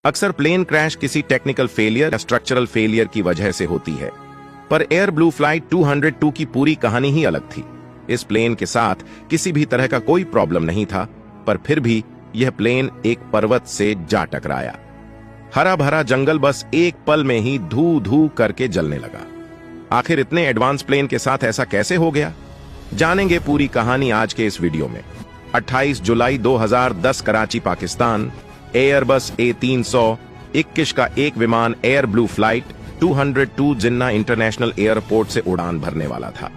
अक्सर plane crash किसी technical failure या स्ट्रक्चरल फेलियर की वजह से होती है, पर एयर ब्लू फ्लाइट 202 की पूरी कहानी ही अलग थी। इस प्लेन के साथ किसी भी तरह का कोई प्रॉब्लम नहीं था, पर फिर भी यह प्लेन एक पर्वत से जा टकराया। हरा भरा जंगल बस एक पल में ही धू धू करके जलने लगा। आखिर इतने एडवांस प्लेन के साथ ऐसा कैसे हो गया, जानेंगे पूरी कहानी आज के इस वीडियो में। 28 जुलाई 2010 कराची पाकिस्तान, एयरबस A321 का एक विमान एयर ब्लू फ्लाइट 202 जिन्ना इंटरनेशनल एयरपोर्ट से उड़ान भरने वाला था।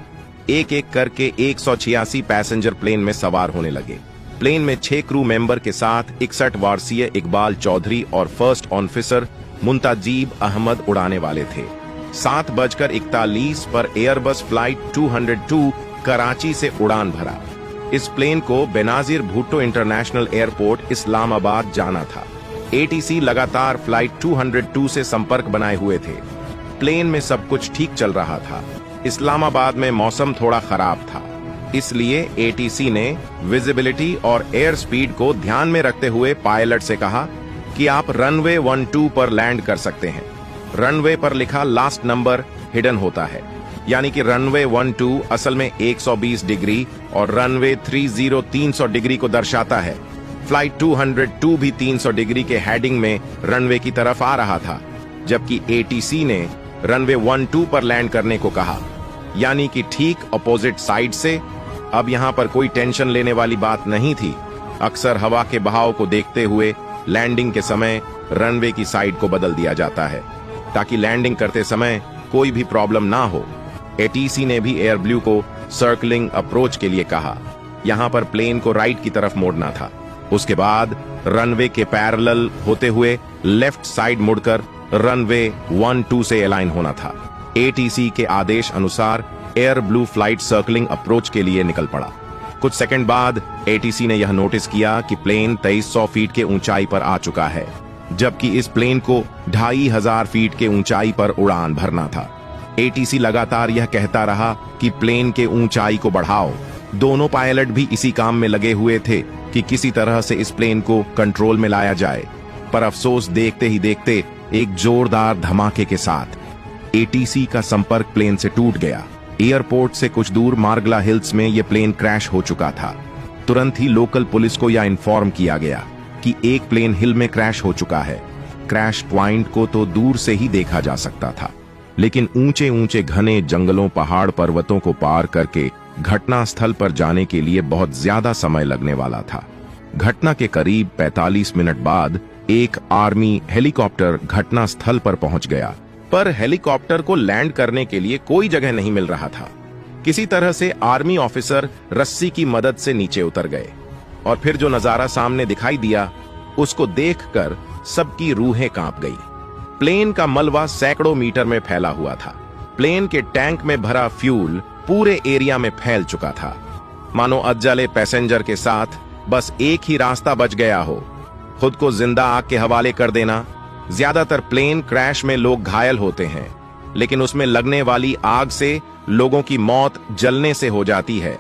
एक एक करके 186 पैसेंजर प्लेन में सवार होने लगे। प्लेन में 6 क्रू मेंबर के साथ 61 वर्षीय इकबाल चौधरी और फर्स्ट ऑफिसर मुंताजीब अहमद उड़ाने वाले थे। 7:41 पर एयरबस फ्लाइट 202 कराची से उड़ान भरा। इस प्लेन को बेनाजीर भुट्टो इंटरनेशनल एयरपोर्ट इस्लामाबाद जाना था। ATC लगातार फ्लाइट 202 से संपर्क बनाए हुए थे। प्लेन में सब कुछ ठीक चल रहा था। इस्लामाबाद में मौसम थोड़ा खराब था, इसलिए ATC ने विजिबिलिटी और एयर स्पीड को ध्यान में रखते हुए पायलट से कहा कि आप रनवे 12 पर लैंड कर सकते हैं। रनवे पर लिखा लास्ट नंबर हिडन होता है, यानी कि रनवे 12 असल में 120 डिग्री और रनवे 30 300 डिग्री को दर्शाता है। फ्लाइट 202 भी 300 डिग्री के हेडिंग में रनवे की तरफ आ रहा था, जबकि ATC ने रनवे 12 पर लैंड करने को कहा, यानी कि ठीक अपोजिट साइड से। अब यहां पर कोई टेंशन लेने वाली बात नहीं थी। अक्सर हवा के बहाव को देखते हुए लैंडिंग के समय रनवे की साइड को बदल दिया जाता है, ताकि लैंडिंग करते समय कोई भी प्रॉब्लम ना हो। ATC ने भी एयर ब्लू को सर्कलिंग अप्रोच के लिए कहा। यहां पर प्लेन को राइट की तरफ मोड़ना था। उसके बाद रनवे के पैरेलल होते हुए लेफ्ट साइड मुड़कर रनवे 12 से अलाइन होना था। ATC के आदेश अनुसार air blue flight circling approach के लिए निकल पड़ा। कुछ सेकंड बाद ATC ने यह नोटिस किया कि प्लेन 2300 फीट के ऊंचाई पर आ चुका है, जबकि इस प्लेन को 2500 फीट के ऊंचाई पर उड़ान भरना था। ATC लगातार यह कहता रहा कि प्लेन के ऊंचाई को बढ़ाओ। दोनों पायलट भी इसी काम में लगे हुए थे कि किसी तरह से इस प्लेन को कंट्रोल में लाया जाए, पर अफसोस देखते ही देखते एक जोरदार धमाके के साथ ATC का संपर्क प्लेन से टूट गया। एयरपोर्ट से कुछ दूर मार्गला हिल्स में यह प्लेन क्रैश हो चुका था। तुरंत ही लोकल पुलिस को यह इन्फॉर्म किया गया कि एक प्लेन हिल में क्रैश हो चुका है। क्रैश पॉइंट को तो दूर से ही देखा जा सकता था, लेकिन ऊंचे ऊंचे घने जंगलों, पहाड़, पर्वतों को पार करके घटना स्थल पर जाने के लिए बहुत ज्यादा समय लगने वाला था। घटना के करीब 45 मिनट बाद एक आर्मी हेलीकॉप्टर घटना स्थल पर पहुंच गया, पर हेलीकॉप्टर को लैंड करने के लिए कोई जगह नहीं मिल रहा था। किसी तरह से आर्मी ऑफिसर रस्सी की मदद से नीचे उतर गए, और फिर जो नजारा सामने दिखाई दिया उसको देखकर सबकी रूहें कांप गई। प्लेन का मलबा सैकड़ों मीटर में फैला हुआ था। प्लेन के टैंक में भरा फ्यूल पूरे एरिया में फैल चुका था। मानो अधजले पैसेंजर के साथ बस एक ही रास्ता बच गया हो, खुद को जिंदा आग के हवाले कर देना। ज्यादातर प्लेन क्रैश में लोग घायल होते हैं, लेकिन उसमें लगने वाली आग से लोगों की मौत जलने से हो जाती है।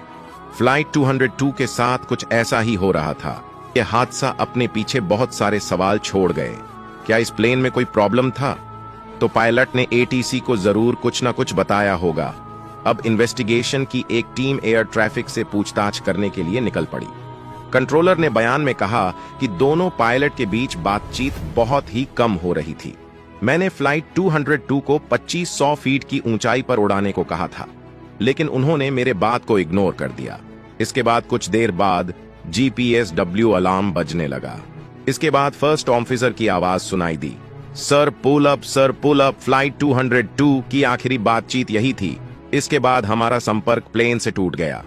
फ्लाइट 202 के साथ कुछ ऐसा ही हो रहा था। यह हादसा अपने पीछे बहुत सारे सवाल छोड़ गए। क्या इस प्लेन में कोई प्रॉब्लम था? तो पायलट ने ATC को जरूर कुछ ना कुछ बताया होगा। अब इन्वेस्टिगेशन की एक टीम एयर ट्रैफिक से पूछताछ करने के लिए निकल पड़ी। कंट्रोलर ने बयान में कहा कि दोनों पायलट के बीच बातचीत बहुत ही कम हो रही थी। मैंने फ्लाइट 202 को 2500 फीट की ऊंचाई पर उड़ाने को कहा था, लेकिन उन्होंने मेरे बात को इग्नोर कर दिया। इसके बाद कुछ देर बाद GPSW अलार्म बजने लगा। इसके बाद फर्स्ट ऑफिसर की आवाज सुनाई दी, sir pull up, sir pull up. Flight 202 की आखिरी बातचीत यही थी। इसके बाद हमारा संपर्क प्लेन से टूट गया।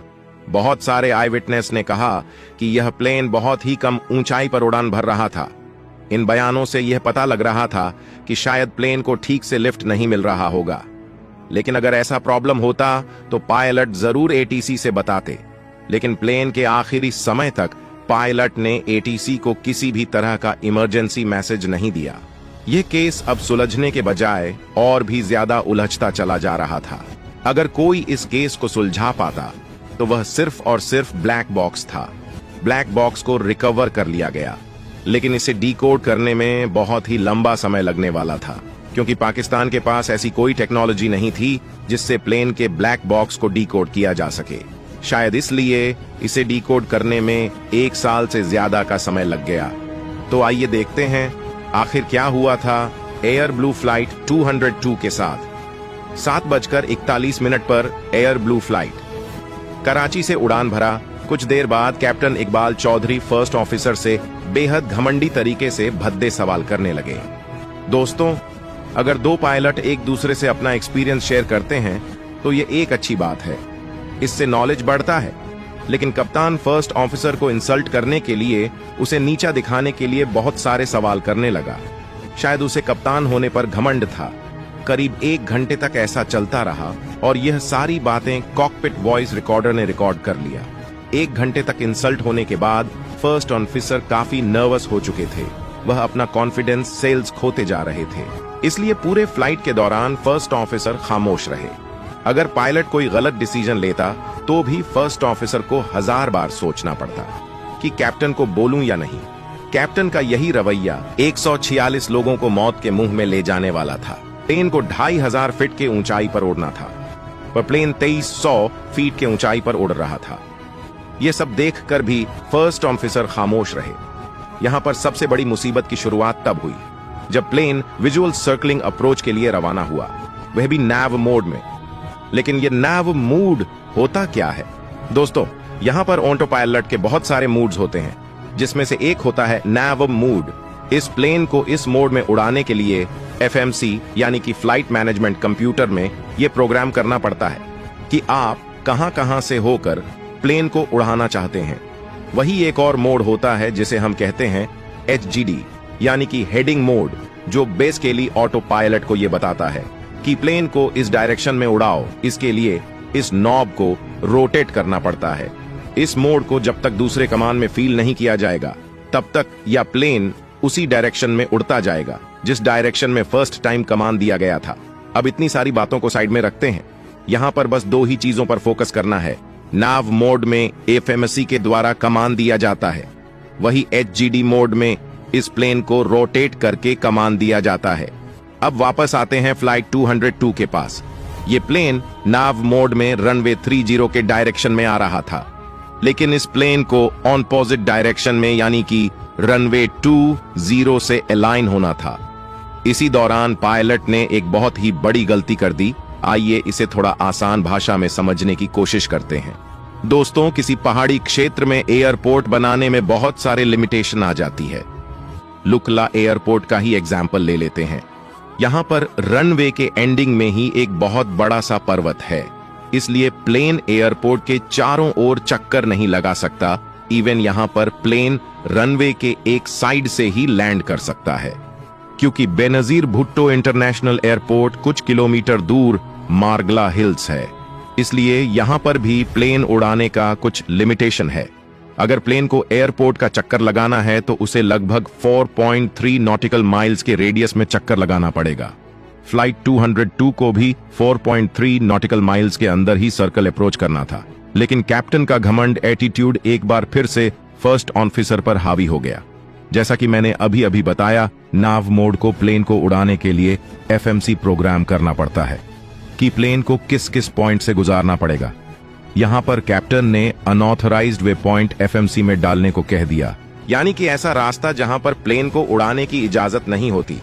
बहुत सारे आई विटनेस ने कहा कि यह प्लेन बहुत ही कम ऊंचाई पर उड़ान भर रहा था। इन बयानों से यह पता लग रहा था कि शायद प्लेन को ठीक से लिफ्ट नहीं मिल रहा होगा, लेकिन अगर ऐसा प्रॉब्लम होता तो पायलट जरूर ATC से बताते। लेकिन प्लेन के आखिरी समय तक पायलट ने ATC को किसी भी तरह का इमरजेंसी मैसेज नहीं दिया। यह केस अब सुलझने के बजाय और भी ज्यादा उलझता चला जा रहा था। अगर कोई इस केस को सुलझा पाता तो वह सिर्फ और सिर्फ ब्लैक बॉक्स था। ब्लैक बॉक्स को रिकवर कर लिया गया, लेकिन इसे डीकोड करने में बहुत ही लंबा समय लगने वाला था, क्योंकि पाकिस्तान के पास ऐसी कोई टेक्नोलॉजी नहीं थी जिससे प्लेन के ब्लैक बॉक्स को डीकोड किया जा सके। शायद इसलिए इसे डीकोड करने में 1 साल से ज्यादा का समय लग गया। तो आइए देखते हैं आखिर क्या हुआ था एयर ब्लू फ्लाइट 202 के साथ। 7:41 पर एयर ब्लू फ्लाइट कराची से उड़ान भरा। कुछ देर बाद captain Iqbal Chaudhry first officer से बेहद घमंडी तरीके से भद्दे सवाल करने लगे। दोस्तों, अगर 2 पायलट एक दूसरे से अपना एक्सपीरियंस शेयर करते हैं तो ये एक अच्छी बात है, इससे नॉलेज बढ़ता है। लेकिन कप्तान फर्स्ट ऑफिसर को इंसल्ट करने के लिए, उसे नीचा दिखाने के लिए बहुत सारे सवाल करने लगा। शायद उसे कप्तान होने पर घमंड था। करीब 1 घंटे तक ऐसा चलता रहा और यह सारी बातें कॉकपिट वॉइस रिकॉर्डर ने रिकॉर्ड कर लिया। 1 घंटे तक इंसल्ट होने के बाद फर्स्ट ऑफिसर काफी नर्वस हो चुके थे। वह अपना कॉन्फिडेंस सेल्स खोते जा रहे थे, इसलिए पूरे फ्लाइट के दौरान फर्स्ट ऑफिसर खामोश रहे। अगर पायलट कोई गलत डिसीजन लेता तो भी फर्स्ट ऑफिसर को 1000 बार सोचना पड़ता कि कैप्टन को बोलूं या नहीं। कैप्टन का यही रवैया 146 लोगों को मौत के मुंह में ले जाने वाला था। प्लेन को 2500 फीट के ऊंचाई पर उड़ना था, पर प्लेन 2300 फीट के ऊंचाई पर उड़ रहा था। यह सब देखकर भी फर्स्ट ऑफिसर खामोश रहे। यहां पर सबसे बड़ी मुसीबत की शुरुआत तब हुई जब प्लेन विजुअल सर्कलिंग अप्रोच के लिए रवाना हुआ, वह भी नैव मोड में। लेकिन यह नैव मोड होता क्या है? दोस्तों, यहां पर ऑटो पायलट के बहुत सारे मूड्स होते हैं, जिसमें से एक होता है नैव मोड। इस प्लेन को इस मोड में उड़ाने के लिए FMC यानी कि फ्लाइट मैनेजमेंट कंप्यूटर में यह प्रोग्राम करना पड़ता है कि आप कहां से होकर प्लेन को उड़ाना चाहते हैं। वही एक और मोड होता है जिसे हम कहते हैं HGD यानी कि हेडिंग मोड, जो बेसिकली ऑटो पायलट को यह बताता है कि प्लेन को इस डायरेक्शन में उड़ाओ। इसके लिए इस नॉब को रोटेट करना पड़ता है। इस मोड को जब तक दूसरे कमांड में फील नहीं किया जाएगा तब तक यह प्लेन उसी डायरेक्शन में उड़ता जाएगा जिस डायरेक्शन में फर्स्ट टाइम कमांड दिया गया था। अब इतनी सारी बातों को साइड में रखते हैं, यहां पर बस 2 ही चीजों पर फोकस करना है। नाव मोड में FMC के द्वारा कमांड दिया जाता है, वही HGD मोड में इस प्लेन को रोटेट करके कमांड दिया जाता है। अब वापस आते हैं फ्लाइट 202 के पास। ये प्लेन नाव मोड में रनवे 30 के डायरेक्शन में आ रहा था, लेकिन इस प्लेन को ऑपोजिट डायरेक्शन में यानी कि रनवे 20 से अलाइन होना था। इसी दौरान पायलट ने एक बहुत ही बड़ी गलती कर दी। आइए इसे थोड़ा आसान भाषा में समझने की कोशिश करते हैं। दोस्तों, किसी पहाड़ी क्षेत्र में एयरपोर्ट बनाने में बहुत सारे लिमिटेशन आ जाती है। लुकला एयरपोर्ट का ही एग्जाम्पल ले लेते हैं। यहां पर रनवे के एंडिंग में ही एक बहुत बड़ा सा पर्वत है, इसलिए प्लेन एयरपोर्ट के चारों ओर चक्कर नहीं लगा सकता। इवन यहां पर प्लेन रनवे के एक साइड से ही लैंड कर सकता है, क्योंकि बेनजीर भुट्टो इंटरनेशनल एयरपोर्ट कुछ किलोमीटर दूर मार्गला हिल्स है, इसलिए यहां पर भी प्लेन उड़ाने का कुछ लिमिटेशन है। अगर प्लेन को एयरपोर्ट का चक्कर लगाना है तो उसे लगभग 4.3 नॉटिकल माइल्स के रेडियस में चक्कर लगाना पड़ेगा। फ्लाइट 202 को भी 4.3 नॉटिकल माइल्स के अंदर ही सर्कल अप्रोच करना था, लेकिन कैप्टन का घमंड एटीट्यूड एक बार फिर से फर्स्ट ऑफिसर पर हावी हो गया। जैसा कि मैंने अभी बताया, नाव मोड को प्लेन को उड़ाने के लिए FMC प्रोग्राम करना पड़ता है कि प्लेन को किस किस पॉइंट से गुजारना पड़ेगा। यहां पर कैप्टन ने अनऑथराइज्ड वे पॉइंट FMC में डालने को कह दिया, यानी कि ऐसा रास्ता जहां पर प्लेन को उड़ाने की इजाजत नहीं होती।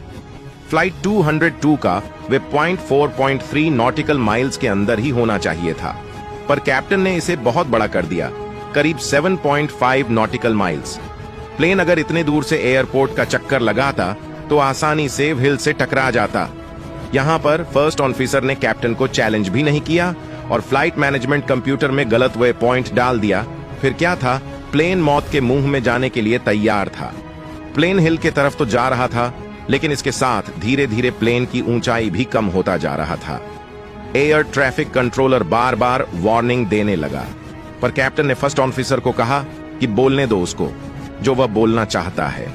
फ्लाइट 202 का वे पॉइंट 4.3 नॉटिकल माइल्स के अंदर ही होना चाहिए था, पर कैप्टन ने इसे बहुत बड़ा कर दिया, करीब 7.5 नॉटिकल माइल्स। प्लेन अगर इतने दूर से एयरपोर्ट का चक्कर लगाता तो आसानी से हिल से टकरा जाता। यहां पर फर्स्ट ऑफिसर ने कैप्टन को चैलेंज भी नहीं किया और फ्लाइट मैनेजमेंट कंप्यूटर में गलत वे पॉइंट डाल दिया। फिर क्या था, प्लेन मौत के मुंह में जाने के लिए तैयार था। प्लेन हिल के तरफ तो जा रहा था, लेकिन इसके साथ धीरे धीरे प्लेन की ऊंचाई भी कम होता जा रहा था। एयर ट्रैफिक कंट्रोलर बार बार वार्निंग देने लगा, पर कैप्टन ने फर्स्ट ऑफिसर को कहा कि बोलने दो उसको जो वह बोलना चाहता है।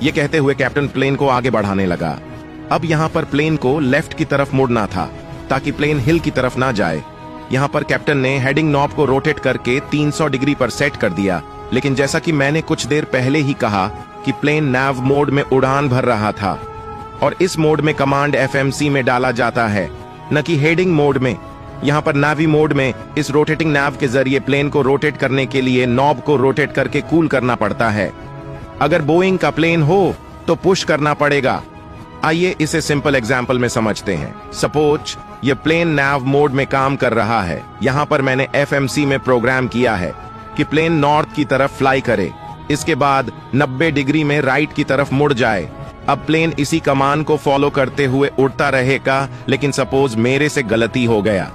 यह कहते हुए कैप्टन प्लेन को आगे बढ़ाने लगा। अब यहां पर प्लेन को लेफ्ट की तरफ मुड़ना था ताकि प्लेन हिल की तरफ ना जाए। यहां पर कैप्टन ने हेडिंग नॉब को रोटेट करके 300 डिग्री पर सेट कर दिया, लेकिन जैसा कि मैंने कुछ देर पहले ही कहा, कि प्लेन नैव मोड में उड़ान भर रहा था, और इस मोड में कमांड FMC में डाला जाता है, न कि हेडिंग मोड में। यहाँ पर नावी मोड में इस रोटेटिंग नैव के जरिए प्लेन को रोटेट करने के लिए नॉब को रोटेट करके कूल करना पड़ता है। अगर बोइंग का प्लेन हो तो पुश करना पड़ेगा। आइए इसे सिंपल एग्जांपल में समझते हैं। सपोज ये प्लेन नैव मोड में काम कर रहा है। यहाँ पर मैंने FMC में प्रोग्राम किया है कि प्लेन नॉर्थ की तरफ फ्लाई करे, इसके बाद 90 डिग्री में राइट की तरफ मुड़ जाए। अब प्लेन इसी कमांड को फॉलो करते हुए उड़ता रहेगा, लेकिन सपोज मेरे से गलती हो गया।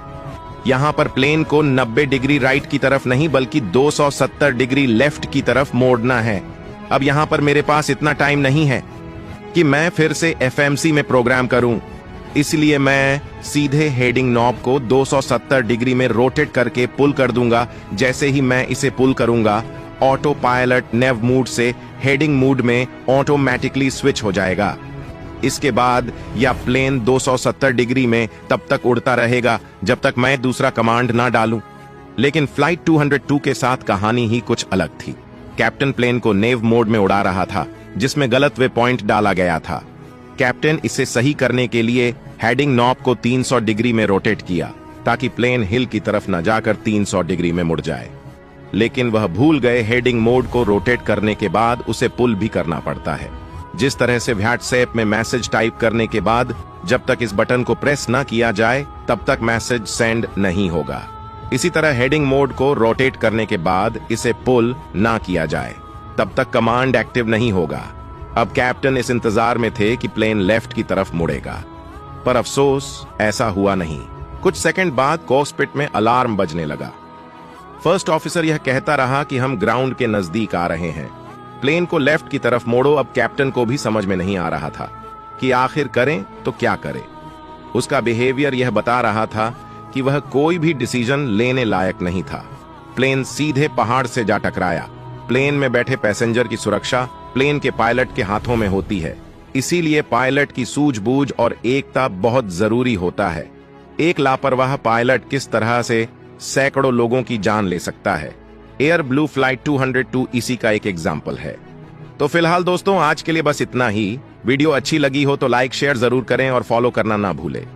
यहाँ पर प्लेन को 90 डिग्री राइट की तरफ नहीं बल्कि 270 डिग्री लेफ्ट की तरफ मोड़ना है। अब यहाँ पर मेरे पास इतना टाइम नहीं है कि मैं फिर से FMC में प्रोग्राम करूं, इसलिए मैं सीधे हेडिंग नॉब को 270 डिग्री में रोटेट करके पुल कर दूंगा। जैसे ही मैं इसे पुल करूंगा, ऑटो पायलट नेव मोड से हेडिंग मोड में ऑटोमेटिकली स्विच हो जाएगा। इसके बाद यह प्लेन 270 डिग्री में तब तक उड़ता रहेगा जब तक मैं दूसरा कमांड ना डालूं। लेकिन फ्लाइट 202 के साथ कहानी ही कुछ अलग थी। कैप्टन प्लेन को नेव मोड में उड़ा रहा था, जिसमें गलत वे पॉइंट डाला गया था। कैप्टन इसे सही करने के लिए हेडिंग नॉब को 300 डिग्री में रोटेट किया, ताकि प्लेन हिल की तरफ न जाकर 300 डिग्री में मुड़ जाए। लेकिन वह भूल गए हेडिंग मोड को रोटेट करने के बाद उसे पुल भी करना पड़ता है। जिस तरह से व्हाट्सएप में मैसेज टाइप करने के बाद जब तक इस बटन को प्रेस ना किया जाए तब तक मैसेज सेंड नहीं होगा, इसी तरह हेडिंग मोड को रोटेट करने के बाद इसे पुल ना किया जाए तब तक कमांड एक्टिव नहीं होगा। अब कैप्टन इस इंतजार में थे कि प्लेन लेफ्ट की तरफ मुड़ेगा, पर अफसोस ऐसा हुआ नहीं। कुछ सेकंड बाद कॉकपिट में अलार्म बजने लगा। फर्स्ट ऑफिसर यह कहता रहा कि हम ग्राउंड के नजदीक आ रहे हैं, प्लेन को लेफ्ट की तरफ मोड़ो। अब कैप्टन को भी समझ में नहीं आ रहा था कि आखिर करें तो क्या करें। उसका बिहेवियर यह बता रहा था कि वह कोई भी डिसीजन लेने लायक नहीं था। प्लेन सीधे पहाड़ से जा टकराया। प्लेन में बैठे पैसेंजर की सुरक्षा प्लेन के पायलट के हाथों में होती है, इसीलिए पायलट की सूझबूझ और एकता बहुत जरूरी होता है। एक लापरवाह पायलट किस तरह से सैकड़ों लोगों की जान ले सकता है। एयर ब्लू फ्लाइट 202 इसी का एक एग्जाम्पल है। तो फिलहाल दोस्तों, आज के लिए बस इतना ही। वीडियो अच्छी लगी हो तो लाइक शेयर जरूर करें और फॉलो करना ना भूलें।